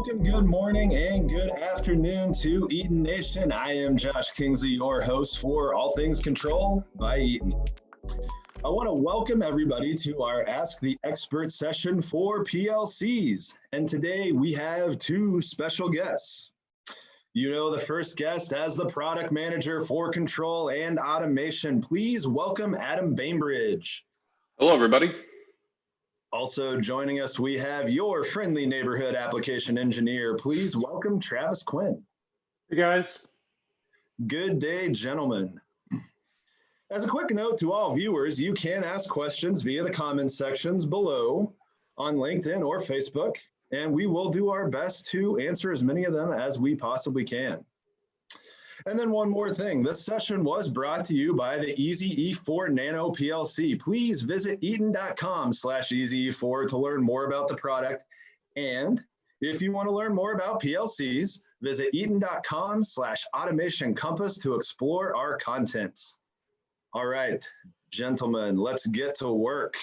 Welcome, good morning, and good afternoon to Eaton Nation. I am Josh Kingsley, your host for All Things Control by Eaton. I want to welcome everybody to our Ask the Expert session for PLCs. And today we have two special guests. You know the first guest as the product manager for control and automation. Please welcome Adam Bainbridge. Hello, everybody. Also joining us, we have your friendly neighborhood application engineer. Please welcome Travis Quinn. Hey, guys. Good day, gentlemen. As a quick note to all viewers, you can ask questions via the comments sections below on LinkedIn or Facebook, and we will do our best to answer as many of them as we possibly can. And then one more thing, this session was brought to you by the Easy E4 Nano PLC. Please visit eaton.com/easye4 to learn more about the product. And if you want to learn more about PLCs, visit eaton.com/automation compass to explore our contents. All right, gentlemen, let's get to work.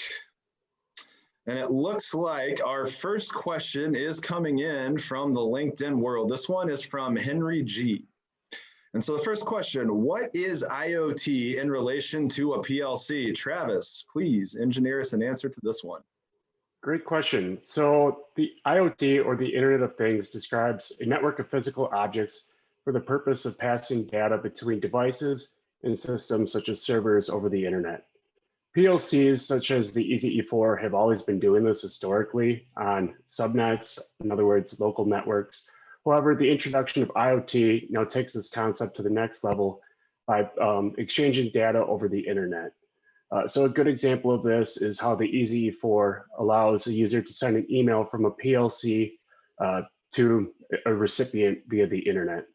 And it looks like our first question is coming in from the LinkedIn world. This one is from Henry G. And so the first question, what is IoT in relation to a PLC? Travis, please engineer us an answer to this one. Great question. So the IoT, or the Internet of Things, describes a network of physical objects for the purpose of passing data between devices and systems such as servers over the internet. PLCs such as the Easy E4 have always been doing this historically on subnets, in other words, local networks. However, the introduction of IoT now takes this concept to the next level by exchanging data over the internet. So a good example of this is how the Easy E4 allows a user to send an email from a PLC to a recipient via the internet.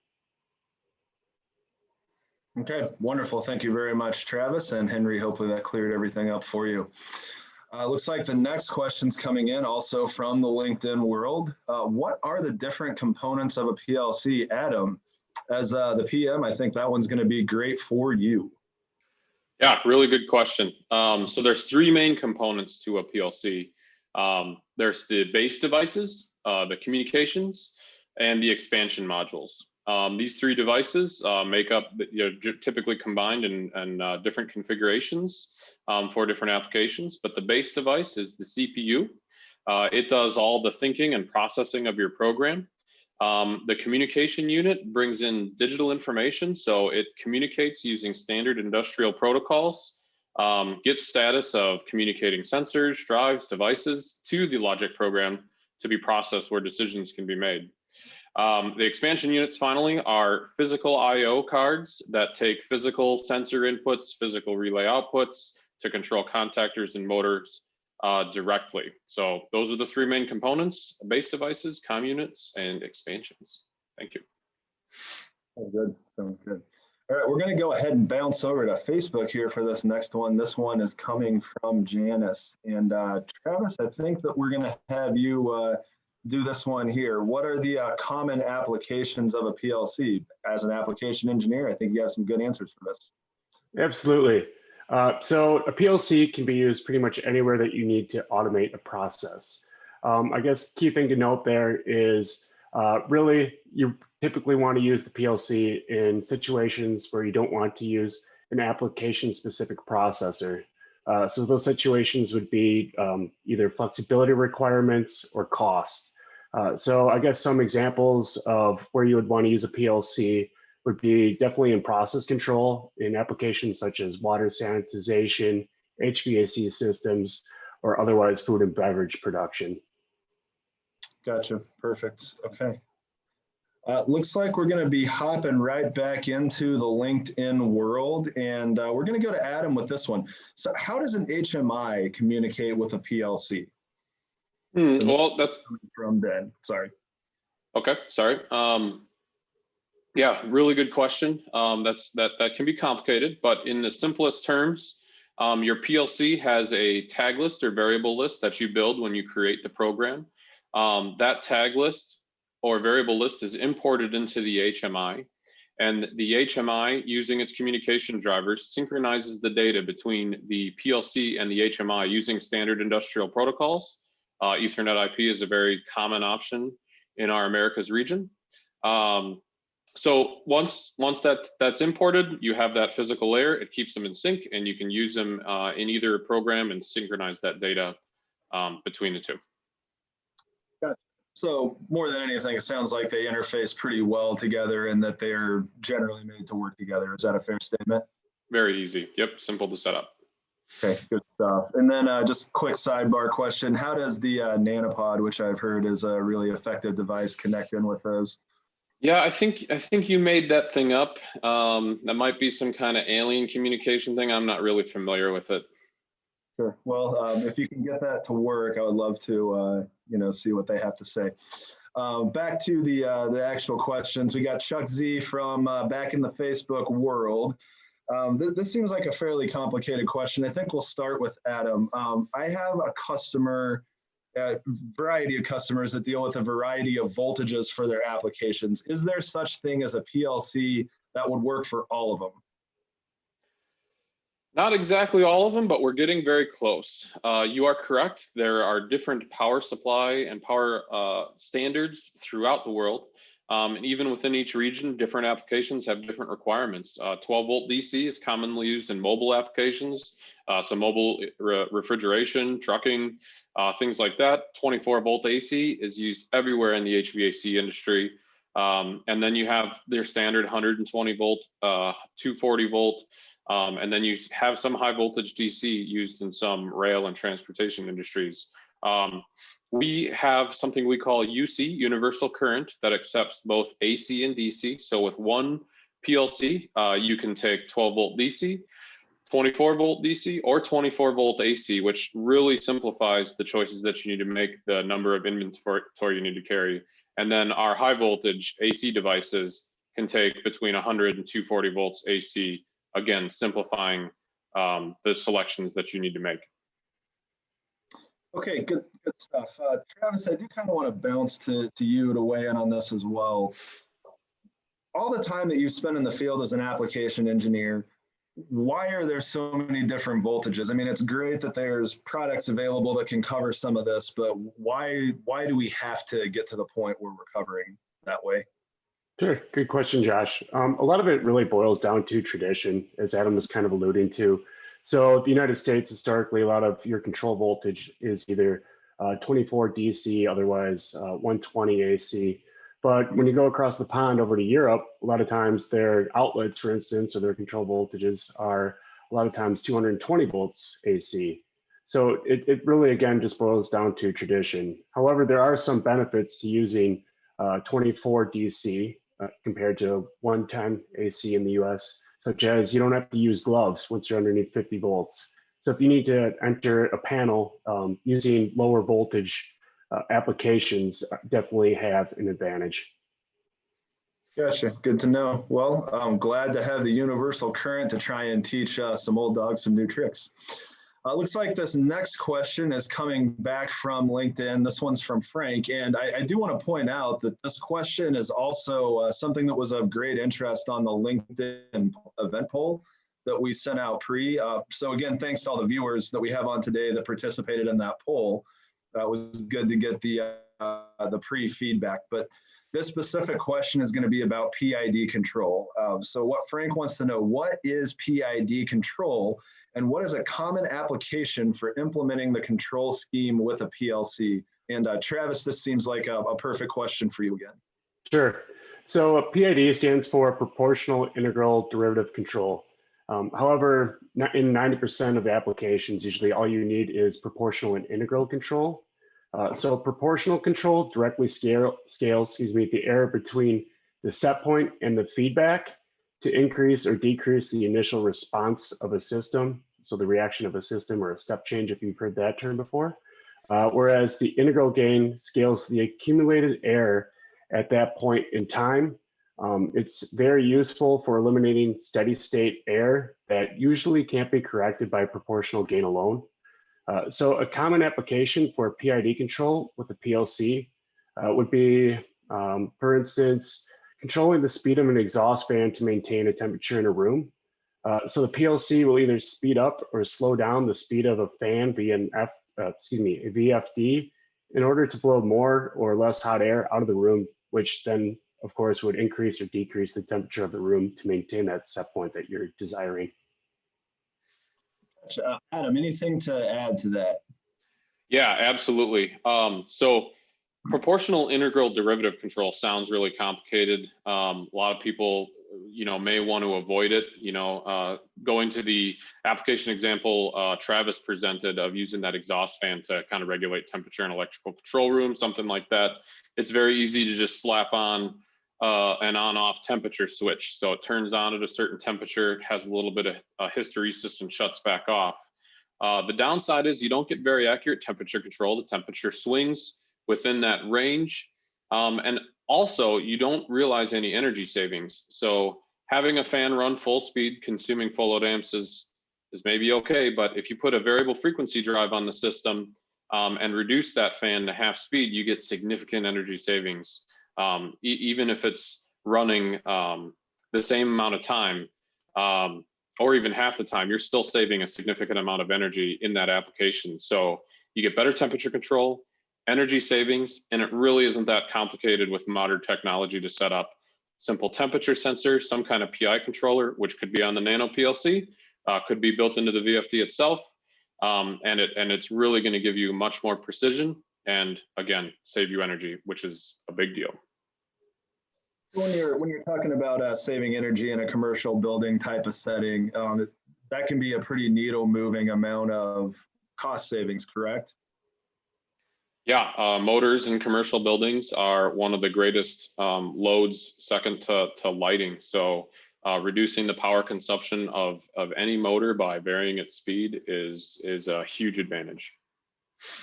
Okay, wonderful. Thank you very much, Travis. And Henry, hopefully that cleared everything up for you. Looks like the next question's coming in also from the LinkedIn world. What are the different components of a PLC? Adam, as the PM, I think that one's going to be great for you. Yeah, really good question. So there's three main components to a PLC. There's the base devices, the communications, and the expansion modules. These three devices make up, typically combined in different configurations for different applications, but the base device is the CPU. It does all the thinking and processing of your program. The communication unit brings in digital information, so it communicates using standard industrial protocols, gets status of communicating sensors, drives, devices to the logic program to be processed where decisions can be made. The expansion units, finally, are physical I/O cards that take physical sensor inputs, physical relay outputs to control contactors and motors directly. So those are the three main components: base devices, comm units, and expansions. Thank you. Oh, good. Sounds good. All right, we're going to go ahead and bounce over to Facebook here for this next one. This one is coming from Janice. And Travis, I think that we're going to have you do this one here. What are the common applications of a PLC? As an application engineer, I think you have some good answers for this. Absolutely. So a PLC can be used pretty much anywhere that you need to automate a process. I guess key thing to note there is really you typically want to use the PLC in situations where you don't want to use an application-specific processor. So those situations would be either flexibility requirements or cost. So I guess some examples of where you would want to use a PLC would be definitely in process control in applications such as water sanitization, HVAC systems, or otherwise food and beverage production. Gotcha. Perfect. Okay. Looks like we're going to be hopping right back into the LinkedIn world, and we're going to go to Adam with this one. So how does an HMI communicate with a PLC? Well, that's from Ben. Sorry. Okay. Sorry. Yeah, really good question. That can be complicated, but in the simplest terms, your PLC has a tag list or variable list that you build when you create the program. That tag list or variable list is imported into the HMI, and the HMI, using its communication drivers, synchronizes the data between the PLC and the HMI using standard industrial protocols. Ethernet IP is a very common option in our Americas region. So once that's imported, you have that physical layer. It keeps them in sync, and you can use them in either program and synchronize that data between the two. Gotcha. So more than anything, it sounds like they interface pretty well together and that they're generally made to work together. Is that a fair statement? Very easy. Yep, simple to set up. Okay, good stuff. And then just quick sidebar question. How does the nanopod, which I've heard is a really effective device, connect in with those? Yeah, I think you made that thing up. That might be some kind of alien communication thing. I'm not really familiar with it. Sure. Well, if you can get that to work, I would love to, see what they have to say. Back to the actual questions. We got Chuck Z from back in the Facebook world. This seems like a fairly complicated question. I think we'll start with Adam. I have a customer, a variety of customers that deal with a variety of voltages for their applications. Is there such thing as a PLC that would work for all of them? Not exactly all of them, but we're getting very close. You are correct. There are different power supply and power standards throughout the world. And even within each region, different applications have different requirements. 12-volt DC is commonly used in mobile applications, so mobile refrigeration, trucking, things like that. 24-volt AC is used everywhere in the HVAC industry. And then you have their standard 120-volt, 240-volt, and then you have some high voltage DC used in some rail and transportation industries. We have something we call UC, universal current, that accepts both AC and DC. So with one PLC, you can take 12-volt DC, 24-volt DC, or 24-volt AC, which really simplifies the choices that you need to make, the number of inventory you need to carry. And then our high voltage AC devices can take between 100 and 240 volts AC, again, simplifying the selections that you need to make. Okay, good stuff. Travis, I do kind of want to bounce to you to weigh in on this as well. All the time that you spend in the field as an application engineer, why are there so many different voltages? I mean, it's great that there's products available that can cover some of this, but why do we have to get to the point where we're covering that way? Sure, good question, Josh. A lot of it really boils down to tradition, as Adam was kind of alluding to. So the United States, historically, a lot of your control voltage is either 24 DC, otherwise 120 AC. But when you go across the pond over to Europe, a lot of times their outlets, for instance, or their control voltages are a lot of times 220 volts AC. So it really, again, just boils down to tradition. However, there are some benefits to using 24 DC compared to 110 AC in the US, such as you don't have to use gloves once you're underneath 50 volts. So if you need to enter a panel using lower voltage applications, definitely have an advantage. Gotcha, good to know. Well, I'm glad to have the universal current to try and teach some old dogs some new tricks. Looks like this next question is coming back from LinkedIn. This one's from Frank, and I do want to point out that this question is also something that was of great interest on the LinkedIn event poll that we sent out pre. So again, thanks to all the viewers that we have on today that participated in that poll. That was good to get the pre-feedback, but this specific question is going to be about PID control. So what Frank wants to know, what is PID control? And what is a common application for implementing the control scheme with a PLC? And Travis, this seems like a perfect question for you again. Sure. So PID stands for Proportional Integral Derivative Control. However, in 90% of applications, usually all you need is proportional and integral control. So proportional control directly scales the error between the set point and the feedback to increase or decrease the initial response of a system, so the reaction of a system or a step change, if you've heard that term before. Whereas the integral gain scales the accumulated error at that point in time. It's very useful for eliminating steady state error that usually can't be corrected by proportional gain alone. So a common application for PID control with a PLC would be, for instance, controlling the speed of an exhaust fan to maintain a temperature in a room. So the PLC will either speed up or slow down the speed of a fan via an a VFD in order to blow more or less hot air out of the room, which then, of course, would increase or decrease the temperature of the room to maintain that set point that you're desiring. Adam, anything to add to that? Yeah, absolutely. So proportional integral derivative control sounds really complicated. A lot of people, may want to avoid it. Going to the application example Travis presented of using that exhaust fan to kind of regulate temperature in electrical control room, something like that. It's very easy to just slap on an on-off temperature switch. So it turns on at a certain temperature, has a little bit of hysteresis and shuts back off. The downside is you don't get very accurate temperature control. The temperature swings within that range. And also you don't realize any energy savings. So having a fan run full speed, consuming full load amps is maybe okay, but if you put a variable frequency drive on the system and reduce that fan to half speed, you get significant energy savings. Even if it's running the same amount of time, or even half the time, you're still saving a significant amount of energy in that application. So you get better temperature control, energy savings, and it really isn't that complicated with modern technology to set up. Simple temperature sensor, some kind of PI controller, which could be on the Nano PLC, could be built into the VFD itself, and it's really going to give you much more precision and, again, save you energy, which is a big deal. When you're talking about saving energy in a commercial building type of setting, that can be a pretty needle moving amount of cost savings, correct? Yeah, motors in commercial buildings are one of the greatest loads, second to lighting. So reducing the power consumption of any motor by varying its speed is a huge advantage.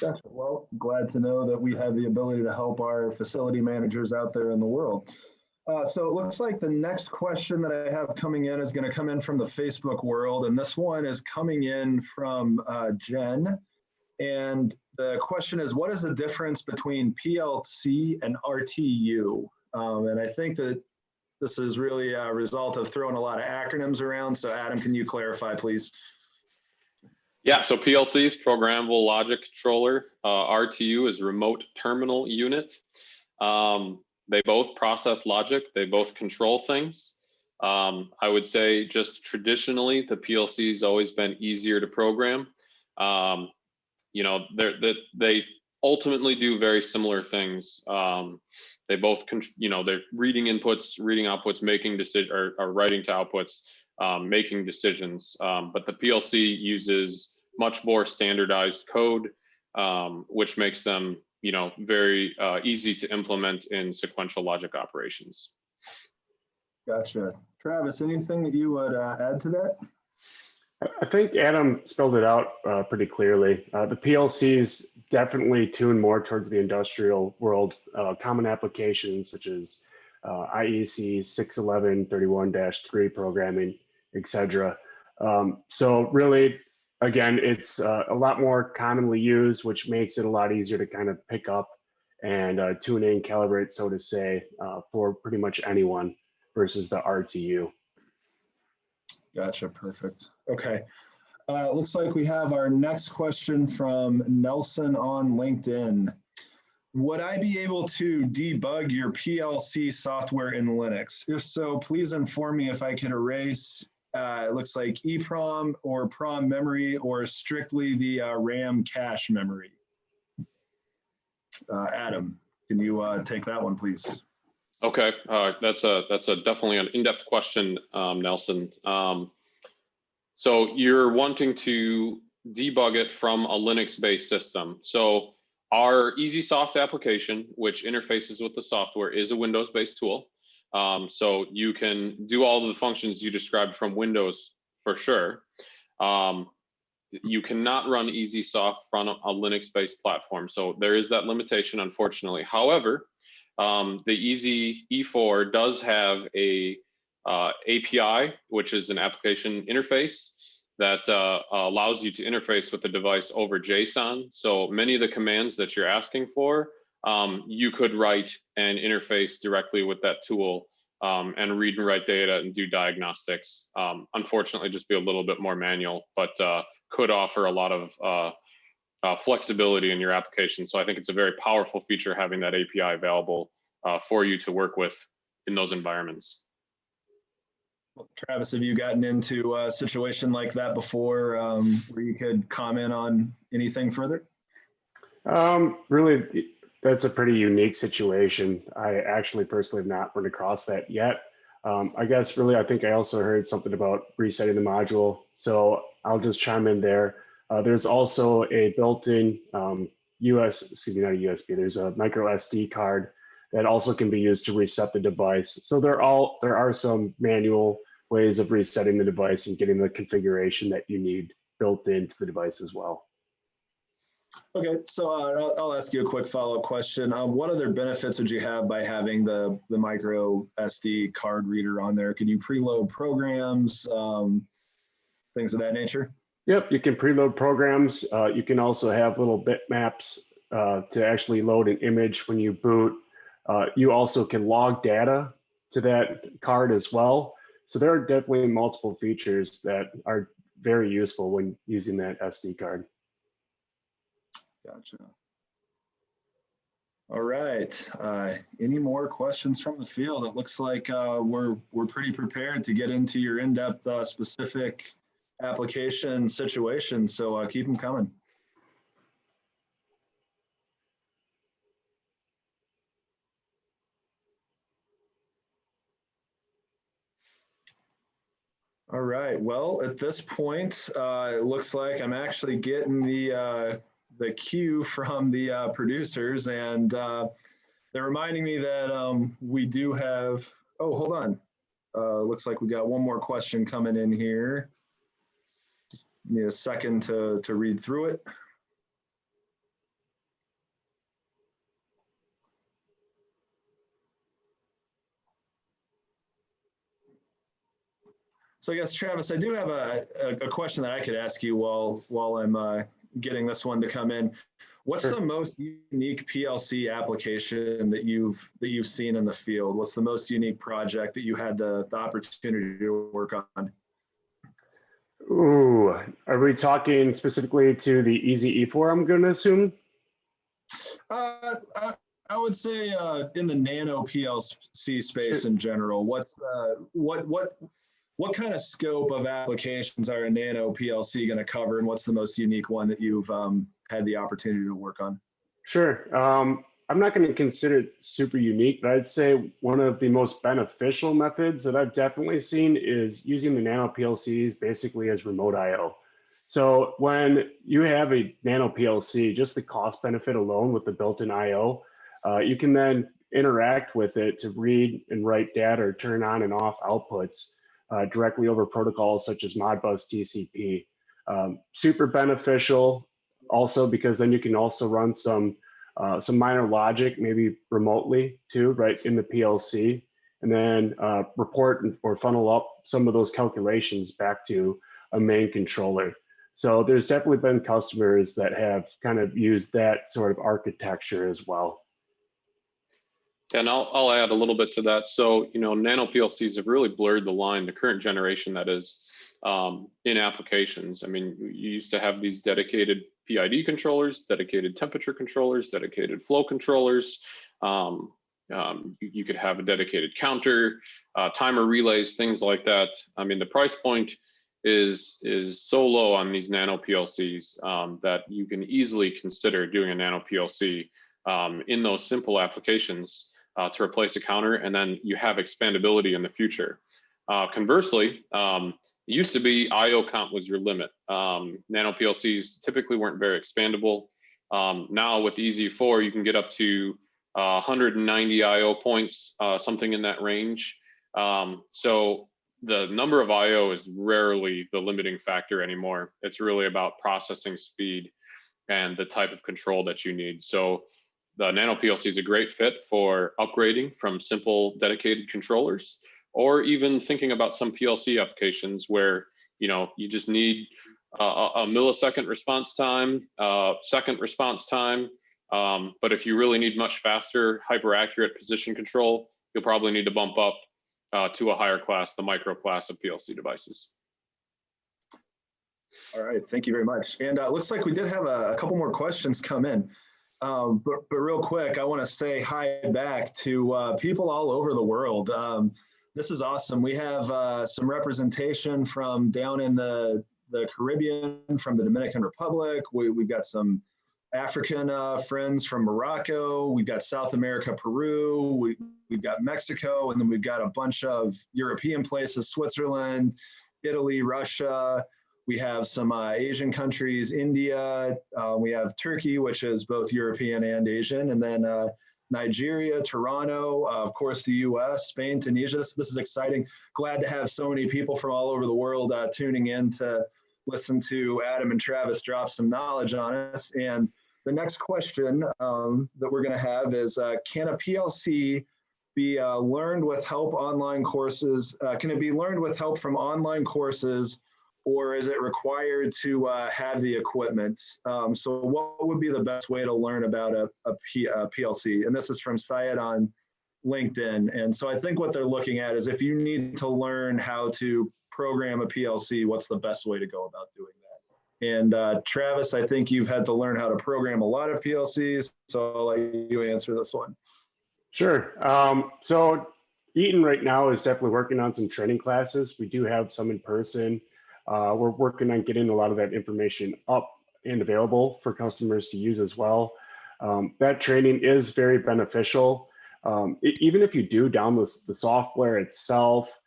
Gotcha. Well, glad to know that we have the ability to help our facility managers out there in the world. So it looks like the next question that I have coming in is going to come in from the Facebook world, and this one is coming in from Jen. And the question is, what is the difference between PLC and RTU? And I think that this is really a result of throwing a lot of acronyms around. So Adam, can you clarify, please? Yeah, so PLC is Programmable Logic Controller. RTU is Remote Terminal Unit. They both process logic. They both control things. I would say just traditionally, the PLC has always been easier to program. They ultimately do very similar things. They both, they're reading inputs, reading outputs, making decisions, or writing to outputs, making decisions. But the PLC uses much more standardized code, which makes them, very easy to implement in sequential logic operations. Gotcha. Travis, anything that you would add to that? I think Adam spelled it out pretty clearly. The PLCs definitely tune more towards the industrial world, common applications such as IEC 61131-3 programming, etc. So really, again, it's a lot more commonly used, which makes it a lot easier to kind of pick up and tune in, calibrate, so to say, for pretty much anyone versus the RTU. Gotcha, perfect. Okay, looks like we have our next question from Nelson on LinkedIn. Would I be able to debug your PLC software in Linux? If so, please inform me if I could erase, it looks like EPROM or PROM memory or strictly the RAM cache memory. Adam, can you take that one, please? Okay, that's definitely an in-depth question, Nelson. So you're wanting to debug it from a Linux-based system. So our EasySoft application, which interfaces with the software, is a Windows-based tool. So you can do all of the functions you described from Windows for sure. You cannot run EasySoft from a Linux-based platform. So there is that limitation, unfortunately. However, the Easy E4 does have a API, which is an application interface that allows you to interface with the device over JSON. So many of the commands that you're asking for, you could write and interface directly with that tool and read and write data and do diagnostics. Unfortunately, just be a little bit more manual, but could offer a lot of flexibility in your application. So I think it's a very powerful feature having that API available for you to work with in those environments. Travis, have you gotten into a situation like that before where you could comment on anything further? Really, that's a pretty unique situation. I actually personally have not run across that yet. I guess really, I think I also heard something about resetting the module. So I'll just chime in there. There's also a built-in excuse me, not a USB, there's a micro SD card that also can be used to reset the device. So there are some manual ways of resetting the device and getting the configuration that you need built into the device as well. Okay, so I'll ask you a quick follow-up question. What other benefits would you have by having the micro SD card reader on there? Can you preload programs, things of that nature? Yep, you can preload programs. You can also have little bitmaps to actually load an image when you boot. You also can log data to that card as well. So there are definitely multiple features that are very useful when using that SD card. Gotcha. All right. Any more questions from the field? It looks like we're pretty prepared to get into your in-depth specific application situation. So keep them coming. All right. Well, at this point, it looks like I'm actually getting the cue from the producers, and they're reminding me that we do have. Oh, hold on. Looks like we got one more question coming in here. Just need a second to read through it. So I guess, Travis, I do have a question that I could ask you while I'm getting this one to come in. What's Sure. the most unique PLC application that you've seen in the field? What's the most unique project that you had the opportunity to work on? Ooh, are we talking specifically to the Easy E4, I'm going to assume? I would say in the nano PLC space in general. What's what kind of scope of applications are a nano PLC going to cover, and what's the most unique one that you've had the opportunity to work on? Sure. I'm not going to consider it super unique, but I'd say one of the most beneficial methods that I've definitely seen is using the nano PLCs basically as remote I/O. So when you have a nano PLC, just the cost benefit alone with the built-in I/O, you can then interact with it to read and write data or turn on and off outputs directly over protocols such as Modbus TCP. Super beneficial also because then you can also run some minor logic, maybe remotely too, right in the PLC, and then report or funnel up some of those calculations back to a main controller. So there's definitely been customers that have kind of used that sort of architecture as well. And I'll add a little bit to that. So, nano PLCs have really blurred the line, the current generation that is in applications. I mean, you used to have these dedicated PID controllers, dedicated temperature controllers, dedicated flow controllers. You could have a dedicated counter, timer relays, things like that. I mean, the price point is so low on these nano PLCs that you can easily consider doing a nano PLC in those simple applications to replace a counter, and then you have expandability in the future. Conversely, it used to be I/O count was your limit. Nano PLCs typically weren't very expandable. Now with the EZ4, you can get up to 190 I/O points, something in that range. So the number of I/O is rarely the limiting factor anymore. It's really about processing speed and the type of control that you need. So the nano PLC is a great fit for upgrading from simple dedicated controllers, or even thinking about some PLC applications where you just need a millisecond response time, second response time. But if you really need much faster, hyper accurate position control, you'll probably need to bump up to a higher class, the micro class of PLC devices. All right, thank you very much. And it looks like we did have a couple more questions come in. But real quick, I want to say hi back to people all over the world. This is awesome. We have some representation from down in the Caribbean, from the Dominican Republic. We've got some African friends from Morocco. We've got South America, Peru. We've got Mexico, and then we've got a bunch of European places, Switzerland, Italy, Russia. We have some Asian countries, India. We have Turkey, which is both European and Asian, and then Nigeria, Toronto, of course, the US, Spain, Tunisia. This is exciting. Glad to have so many people from all over the world tuning in to listen to Adam and Travis drop some knowledge on us. And the next question that we're going to have is, can a PLC be learned with help online courses? Can it be learned with help from online courses, or is it required to have the equipment? So what would be the best way to learn about a PLC? And this is from Syed on LinkedIn. And so I think what they're looking at is, if you need to learn how to program a PLC, what's the best way to go about doing that? And Travis, I think you've had to learn how to program a lot of PLCs, so I'll let you answer this one. Sure. So Eaton right now is definitely working on some training classes. We do have some in person. We're working on getting a lot of that information up and available for customers to use as well. That training is very beneficial. Even if you do download the software itself,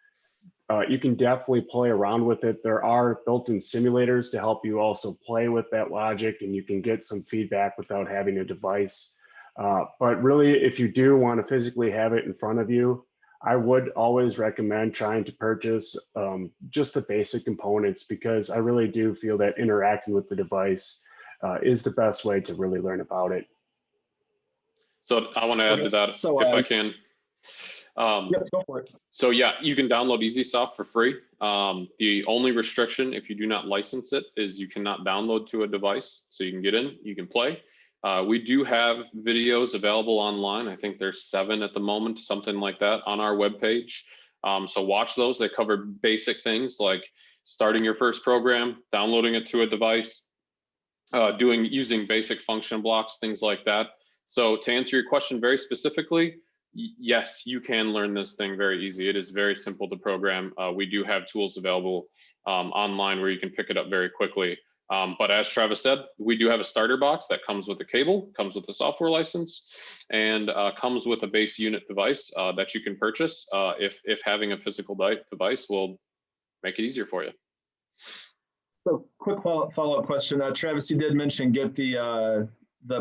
you can definitely play around with it. There are built-in simulators to help you also play with that logic, and you can get some feedback without having a device. But really, if you do want to physically have it in front of you, I would always recommend trying to purchase just the basic components, because I really do feel that interacting with the device is the best way to really learn about it. So I want to add to that, if I can. Yep, go for it. So yeah, you can download EasySoft for free. The only restriction, if you do not license it, is you cannot download to a device. So you can get in, you can play. We do have videos available online. I think there's 7 at the moment, something like that, on our webpage. So watch those. They cover basic things like starting your first program, downloading it to a device, using basic function blocks, things like that. So to answer your question very specifically, yes, you can learn this thing very easy. It is very simple to program. We do have tools available online where you can pick it up very quickly. But as Travis said, we do have a starter box that comes with a cable, comes with a software license, and comes with a base unit device that you can purchase if having a physical device will make it easier for you. So quick follow-up question. Travis, you did mention get the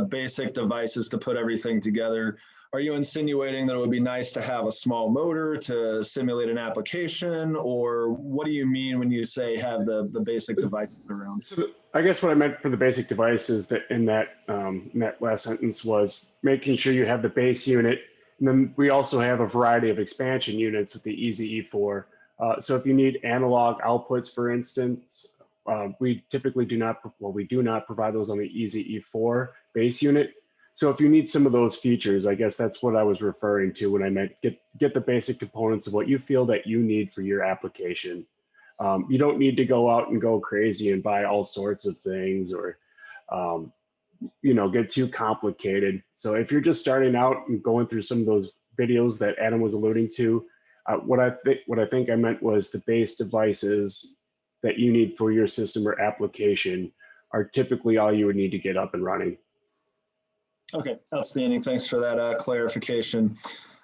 basic devices to put everything together. Are you insinuating that it would be nice to have a small motor to simulate an application, or what do you mean when you say have the basic devices around? So I guess what I meant for the basic devices that in that last sentence was making sure you have the base unit, and then we also have a variety of expansion units with the Easy E4. So if you need analog outputs, for instance, we typically do not provide those on the Easy E4 base unit. So if you need some of those features, I guess that's what I was referring to when I meant get the basic components of what you feel that you need for your application. You don't need to go out and go crazy and buy all sorts of things, or get too complicated. So if you're just starting out and going through some of those videos that Adam was alluding to, what I think I meant was the base devices that you need for your system or application are typically all you would need to get up and running. Okay, outstanding. Thanks for that clarification.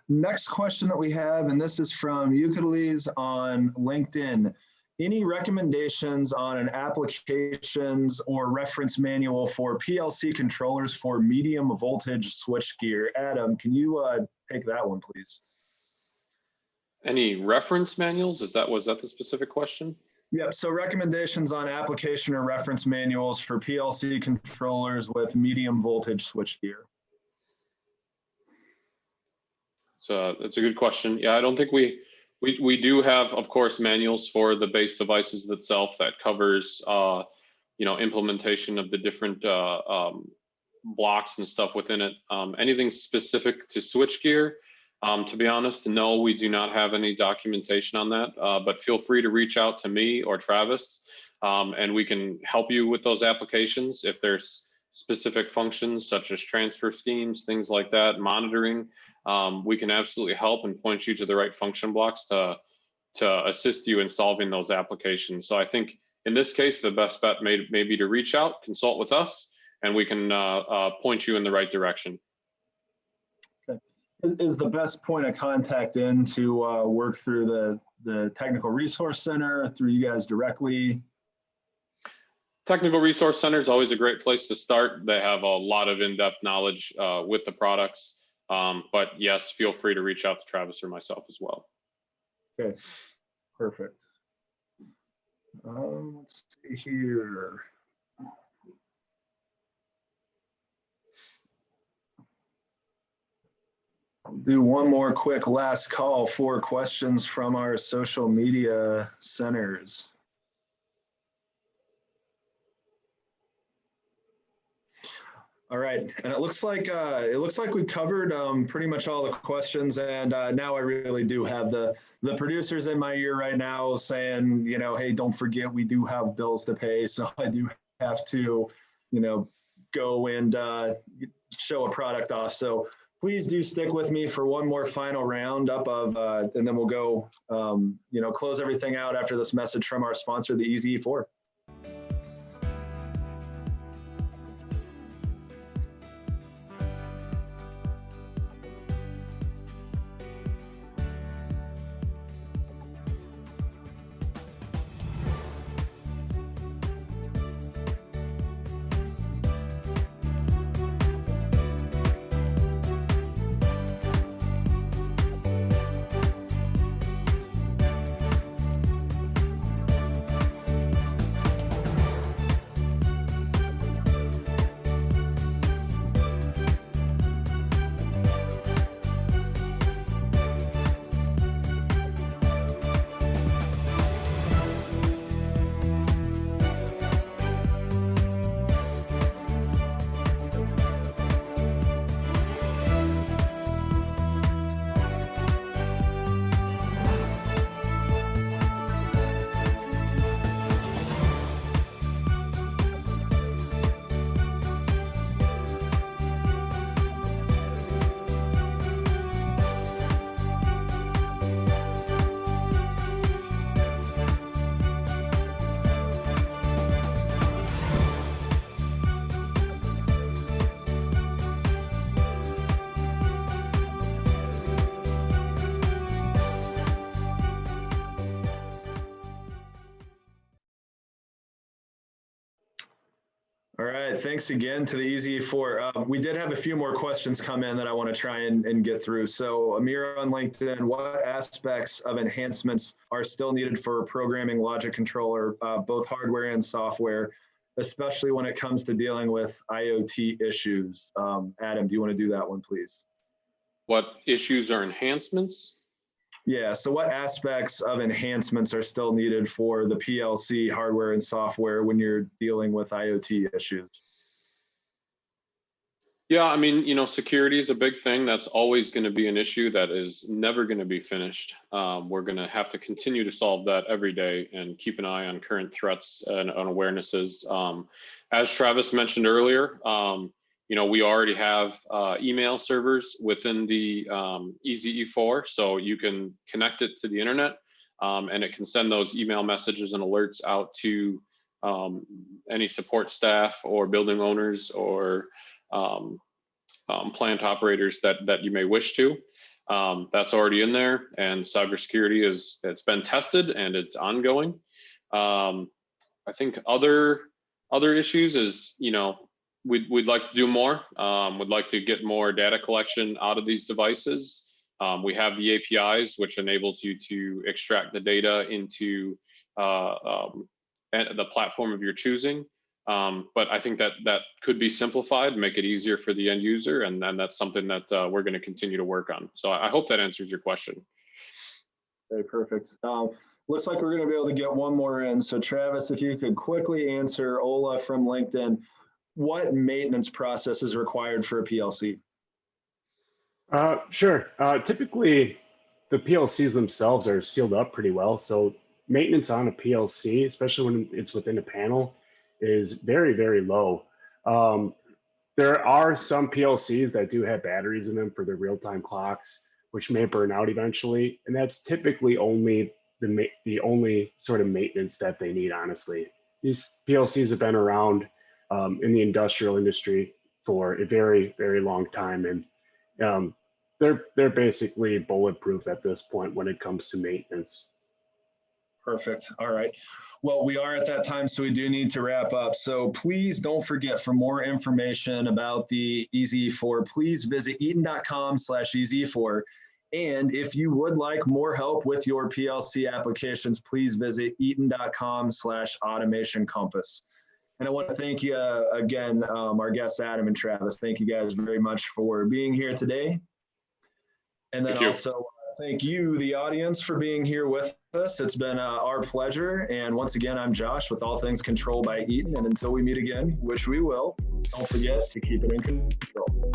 Next question that we have, and this is from Euclides on LinkedIn. Any recommendations on an applications or reference manual for PLC controllers for medium voltage switchgear? Adam, can you take that one, please? Any reference manuals? Was that the specific question? Yep, so recommendations on application or reference manuals for PLC controllers with medium voltage switchgear. So that's a good question. Yeah, I don't think we do have, of course, manuals for the base devices itself that covers, implementation of the different blocks and stuff within it. Anything specific to switchgear, to be honest, no, we do not have any documentation on that, but feel free to reach out to me or Travis. and we can help you with those applications. If there's specific functions such as transfer schemes, things like that, monitoring, we can absolutely help and point you to the right function blocks to assist you in solving those applications. So I think in this case, the best bet may be to reach out, consult with us, and we can point you in the right direction. Okay. Is the best point of contact in to work through the Technical Resource Center, through you guys directly? Technical Resource Center is always a great place to start. They have a lot of in-depth knowledge with the products. But yes, feel free to reach out to Travis or myself as well. Okay, perfect. Let's see here. I'll do one more quick last call for questions from our social media centers. All right, and it looks like we covered pretty much all the questions, and now I really do have the producers in my ear right now saying, you know, hey, don't forget we do have bills to pay, so I do have to, you know, go and show a product off. So please do stick with me for one more final round up of, and then we'll go, you know, close everything out after this message from our sponsor, the Easy E4. All right, thanks again to the Easy E4. We did have a few more questions come in that I want to try and get through. So Amir on LinkedIn, what aspects of enhancements are still needed for a programming logic controller, both hardware and software, especially when it comes to dealing with IoT issues? Adam, do you want to do that one, please? What issues are enhancements? Yeah, so what aspects of enhancements are still needed for the PLC hardware and software when you're dealing with IoT issues? Yeah, I mean, you know, security is a big thing. That's always going to be an issue that is never going to be finished. We're going to have to continue to solve that every day and keep an eye on current threats and on awarenesses. As Travis mentioned earlier, you know, we already have email servers within the Easy E4, so you can connect it to the internet, and it can send those email messages and alerts out to any support staff or building owners or plant operators that you may wish to. That's already in there, and cybersecurity it's been tested and it's ongoing. I think other issues is, you know, we'd like to do more. We'd like to get more data collection out of these devices. We have the APIs, which enables you to extract the data into the platform of your choosing. But I think that could be simplified, make it easier for the end user, and then that's something that we're going to continue to work on. So I hope that answers your question. Okay, perfect. Looks like we're going to be able to get one more in. So Travis, if you could quickly answer Ola from LinkedIn, what maintenance process is required for a PLC? Sure. Typically, the PLCs themselves are sealed up pretty well, so maintenance on a PLC, especially when it's within a panel, is very, very low. There are some PLCs that do have batteries in them for their real-time clocks, which may burn out eventually. And that's typically only the only sort of maintenance that they need, honestly. These PLCs have been around in the industrial industry for a very, very long time. And they're basically bulletproof at this point when it comes to maintenance. Perfect. All right. Well, we are at that time, so we do need to wrap up. So please don't forget, for more information about the EZ4, please visit eaton.com/EZ4. And if you would like more help with your PLC applications, please visit eaton.com/automation compass. And I want to thank you again, our guests, Adam and Travis. Thank you guys very much for being here today. And then also thank you, the audience, for being here with us. It's been our pleasure. And once again, I'm Josh with All Things Control by Eaton. And until we meet again, which we will, don't forget to keep it in control.